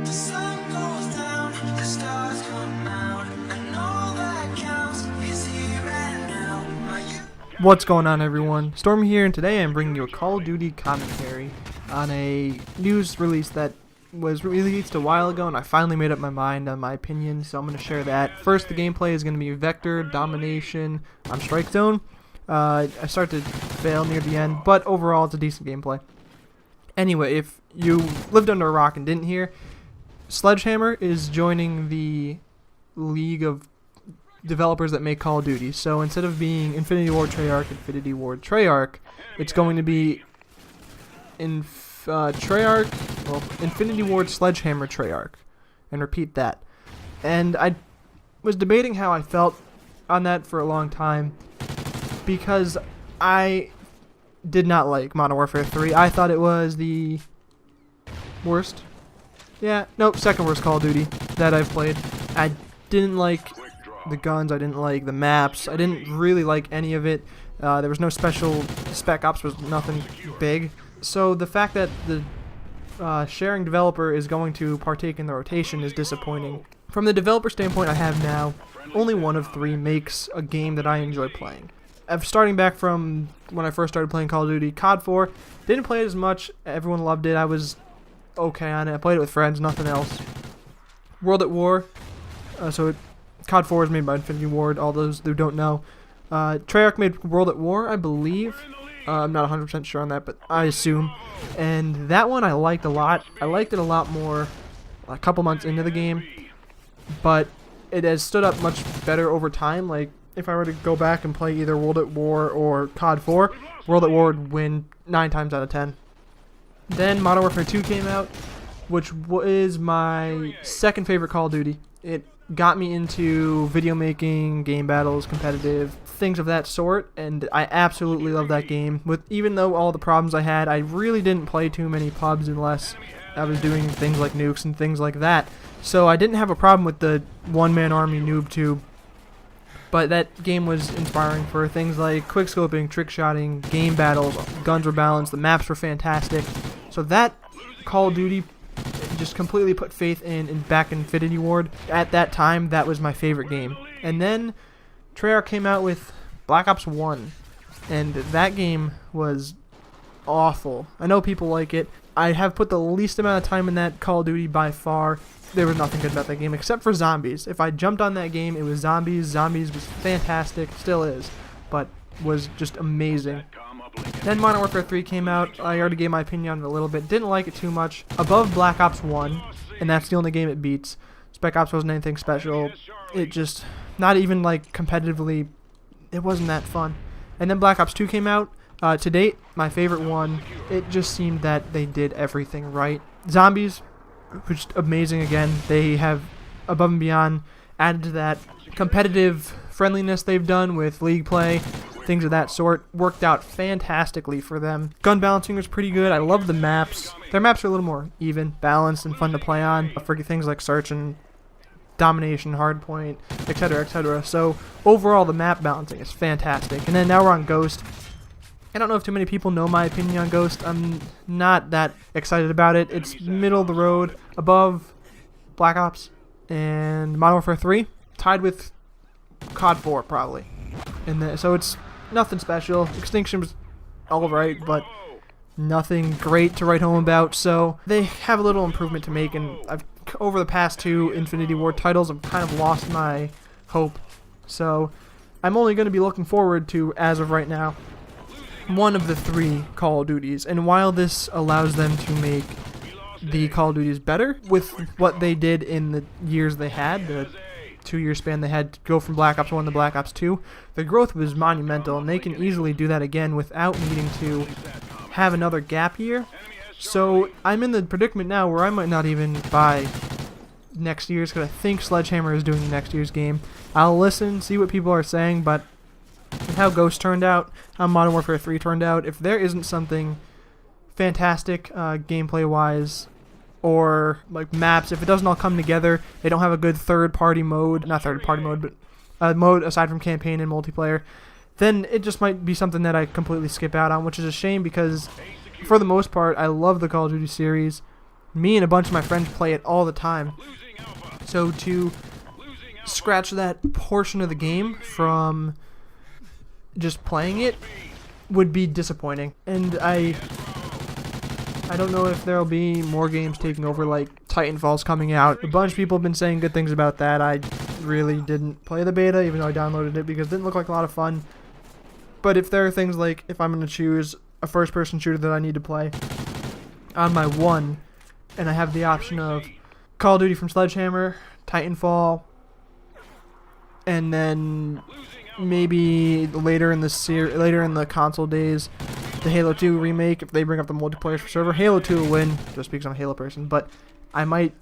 The sun goes down, the stars come out, and all that counts is here and now. What's going on, everyone? Stormy here, and today I'm bringing you a Call of Duty commentary on a news release that was released a while ago, and I finally made up my mind on my opinion, so I'm going to share that. First, the gameplay is going to be Vector Domination on Strike Zone. I start to fail near the end, but overall it's a decent gameplay. Anyway, if you lived under a rock and didn't hear, Sledgehammer is joining the league of developers that make Call of Duty. So instead of being Infinity Ward Treyarch, it's going to be Infinity Ward Sledgehammer Treyarch. And repeat that. And I was debating how I felt on that for a long time, because I did not like Modern Warfare 3. I thought it was the worst. Second worst Call of Duty that I've played. I didn't like the guns, I didn't like the maps, I didn't really like any of it. There was no special, Spec Ops was nothing big. So the fact that the sharing developer is going to partake in the rotation is disappointing. From the developer standpoint I have now, only one of three makes a game that I enjoy playing. Starting back from when I first started playing Call of Duty, COD 4, didn't play it as much, everyone loved it, I was okay on it, I played it with friends, nothing else. World at War, COD 4 is made by Infinity Ward, all those who don't know. Treyarch made World at War, I believe. I'm not 100% sure on that, but I assume. And that one I liked a lot. I liked it a lot more a couple months into the game, but it has stood up much better over time. Like, if I were to go back and play either World at War or COD 4, World at War would win 9 times out of 10. Then Modern Warfare 2 came out, which is my second favorite Call of Duty. It got me into video making, game battles, competitive, things of that sort, and I absolutely love that game. Even though all the problems I had, I really didn't play too many pubs unless I was doing things like nukes and things like that. So I didn't have a problem with the one-man army noob tube. But that game was inspiring for things like quickscoping, trick-shotting, game battles, guns were balanced, the maps were fantastic. So that Call of Duty just completely put faith in back Infinity Ward. At that time, that was my favorite game. And then Treyarch came out with Black Ops 1, and that game was awful. I know people like it. I have put the least amount of time in that Call of Duty by far. There was nothing good about that game except for zombies. If I jumped on that game, it was zombies. Zombies was fantastic, still is, but was just amazing. Then Modern Warfare 3 came out. I already gave my opinion on it a little bit. Didn't like it too much. Above Black Ops 1, and that's the only game it beats. Spec Ops wasn't anything special. It just, not even like competitively, it wasn't that fun. And then Black Ops 2 came out. To date, my favorite one. It just seemed that they did everything right. Zombies, which is amazing again. They have, above and beyond, added to that competitive friendliness they've done with league play, things of that sort. Worked out fantastically for them. Gun balancing was pretty good. I love the maps. Their maps are a little more even, balanced, and fun to play on. For things like Search and Domination, Hardpoint, etc., etc. So overall, the map balancing is fantastic. And then now we're on Ghost. I don't know if too many people know my opinion on Ghost. I'm not that excited about it. It's middle of the road, above Black Ops and Modern Warfare 3, tied with COD 4 probably. So it's nothing special. Extinction was alright, but nothing great to write home about. So they have a little improvement to make, and over the past 2 Infinity Ward titles, I've kind of lost my hope. So I'm only going to be looking forward to, as of right now, one of the 3 Call of Duties. And while this allows them to make the Call of Duties better with what they did in the years they had, the 2-year span they had to go from Black Ops 1 to Black Ops 2, the growth was monumental, and they can easily do that again without needing to have another gap year. So I'm in the predicament now where I might not even buy next year's, because I think Sledgehammer is doing next year's game. I'll listen, see what people are saying, but with how Ghost turned out, how Modern Warfare 3 turned out, if there isn't something fantastic gameplay-wise, or like maps, if it doesn't all come together, they don't have a good third-party mode, not third-party mode, but mode aside from campaign and multiplayer, then it just might be something that I completely skip out on, which is a shame because, for the most part, I love the Call of Duty series. Me and a bunch of my friends play it all the time. So to scratch that portion of the game from just playing it would be disappointing. And I don't know if there'll be more games taking over, like Titanfall's coming out. A bunch of people have been saying good things about that. I really didn't play the beta, even though I downloaded it, because it didn't look like a lot of fun. But if there are things like, if I'm going to choose a first-person shooter that I need to play on my one, and I have the option of Call of Duty from Sledgehammer, Titanfall, and then maybe later in the console days, the Halo 2 remake, if they bring up the multiplayer for server. Halo 2 will win, just because I'm a Halo person, but I might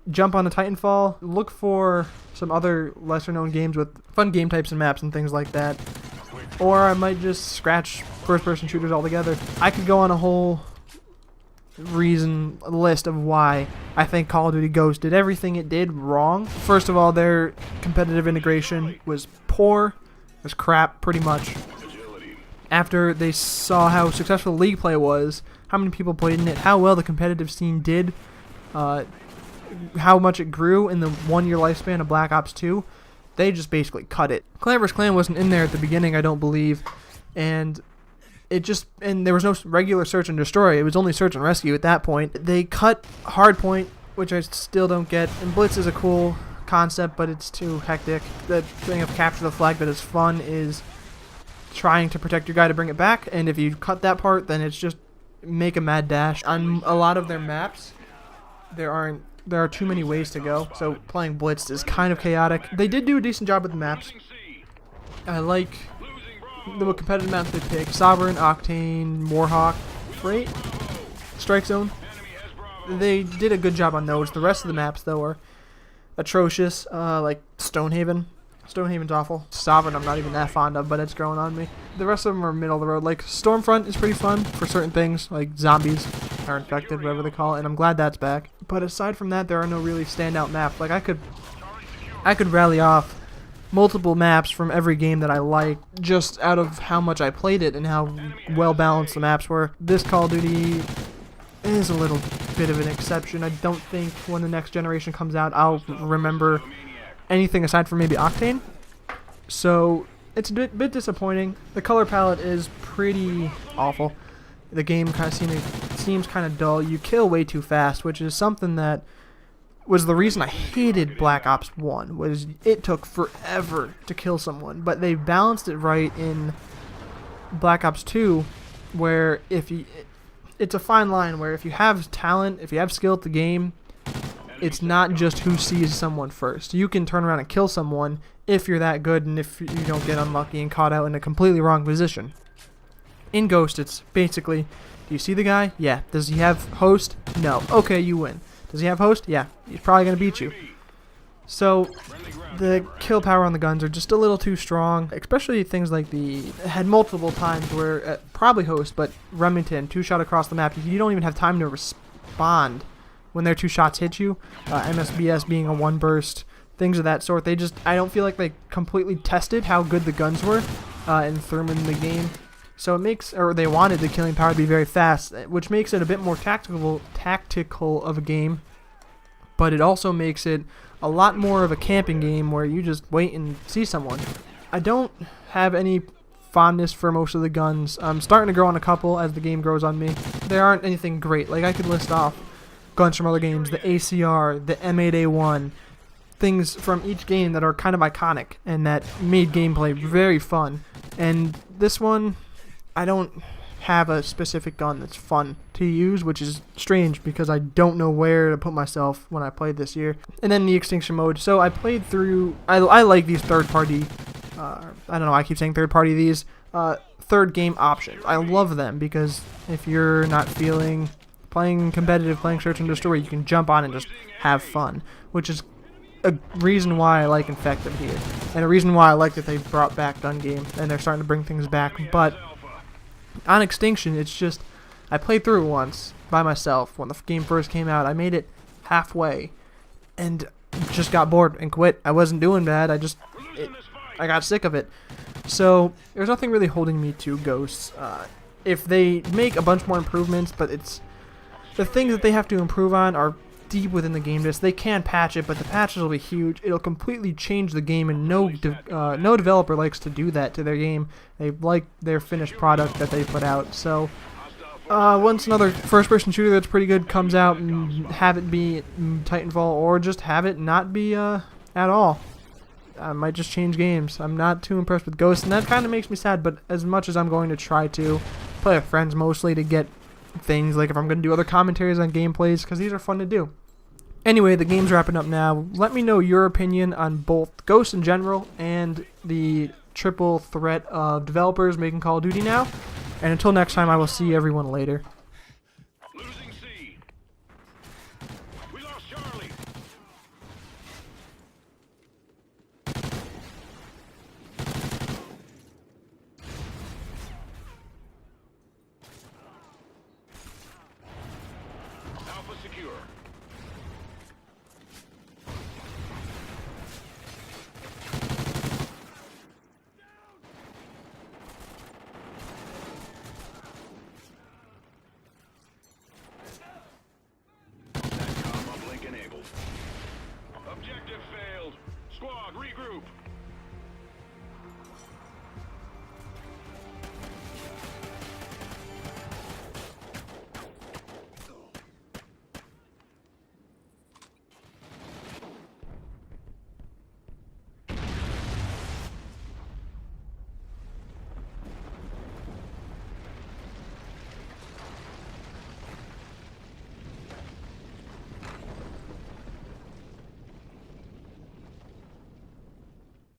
jump on the Titanfall, look for some other lesser-known games with fun game types and maps and things like that, or I might just scratch first-person shooters altogether. I could go on a whole list of why I think Call of Duty Ghosts did everything it did wrong. First of all, their competitive integration was poor. It was crap, pretty much. After they saw how successful League play was, how many people played in it, how well the competitive scene did, how much it grew in the 1-year lifespan of Black Ops 2, they just basically cut it. Clan vs. Clan wasn't in there at the beginning, I don't believe, and there was no regular search and destroy. It was only search and rescue at that point. They cut Hardpoint, which I still don't get, and Blitz is a cool concept, but it's too hectic. The thing of capture the flag that is fun is trying to protect your guy to bring it back, and if you cut that part, then it's just make a mad dash. On a lot of their maps, there are too many ways to go, so playing Blitz is kind of chaotic. They did do a decent job with the maps. I like the competitive maps they picked: Sovereign, Octane, Warhawk, Freight, Strike Zone. They did a good job on those. The rest of the maps, though, are atrocious, like Stonehaven. Stonehaven's awful. Sovereign I'm not even that fond of, but it's growing on me. The rest of them are middle of the road. Like Stormfront is pretty fun for certain things, like zombies are infected, whatever they call it, and I'm glad that's back. But aside from that, there are no really standout maps. Like I could rally off multiple maps from every game that I like, just out of how much I played it and how well balanced the maps were. This Call of Duty is a little bit of an exception. I don't think when the next generation comes out I'll remember anything aside from maybe Octane. So it's a bit disappointing. The color palette is pretty awful. The game kind of seems kind of dull. You kill way too fast, which is something that was the reason I hated Black Ops 1, was it took forever to kill someone. But they balanced it right in Black Ops 2, where it's a fine line where if you have talent, if you have skill at the game, it's not just who sees someone first. You can turn around and kill someone if you're that good and if you don't get unlucky and caught out in a completely wrong position. In Ghost, it's basically, do you see the guy? Yeah. Does he have host? No. Okay, you win. Does he have host? Yeah. He's probably going to beat you. So the kill power on the guns are just a little too strong, especially things like had multiple times where, probably host, but Remington, 2-shot across the map, you don't even have time to respond when their 2 shots hit you. MSBS being a 1 burst, things of that sort. I don't feel like they completely tested how good the guns were and threw them in the game. So they wanted the killing power to be very fast, which makes it a bit more tactical of a game, but it also makes it a lot more of a camping game where you just wait and see someone. I don't have any fondness for most of the guns. I'm starting to grow on a couple as the game grows on me. There aren't anything great. Like I could list off guns from other games, the ACR, the M8A1, things from each game that are kind of iconic and that made gameplay very fun. And this one, I don't have a specific gun that's fun to use, which is strange because I don't know where to put myself when I played this year. And then the extinction mode. So I played through, I like these third-party, I don't know, I keep saying third-party, these third game options. I love them because if you're not feeling playing competitive, playing search and destroy, you can jump on and just have fun, which is a reason why I like Infected here, and a reason why I like that they brought back Gun Game, and they're starting to bring things back. But on Extinction, it's just, I played through it once by myself when the game first came out. I made it halfway, and just got bored and quit. I wasn't doing bad, I got sick of it. So there's nothing really holding me to Ghosts. If they make a bunch more improvements, but the things that they have to improve on are deep within the game disc. They can patch it, but the patches will be huge. It'll completely change the game, and no developer likes to do that to their game. They like their finished product that they put out. So once another first-person shooter that's pretty good comes out, and have it be Titanfall, or just have it not be at all, I might just change games. I'm not too impressed with Ghosts, and that kind of makes me sad, but as much as I'm going to try to play with friends mostly to get things, like if I'm going to do other commentaries on gameplays, because these are fun to do. Anyway, the game's wrapping up now. Let me know your opinion on both Ghosts in general and the triple threat of developers making Call of Duty now. And until next time, I will see everyone later. Losing C. We lost Charlie. Alpha secure.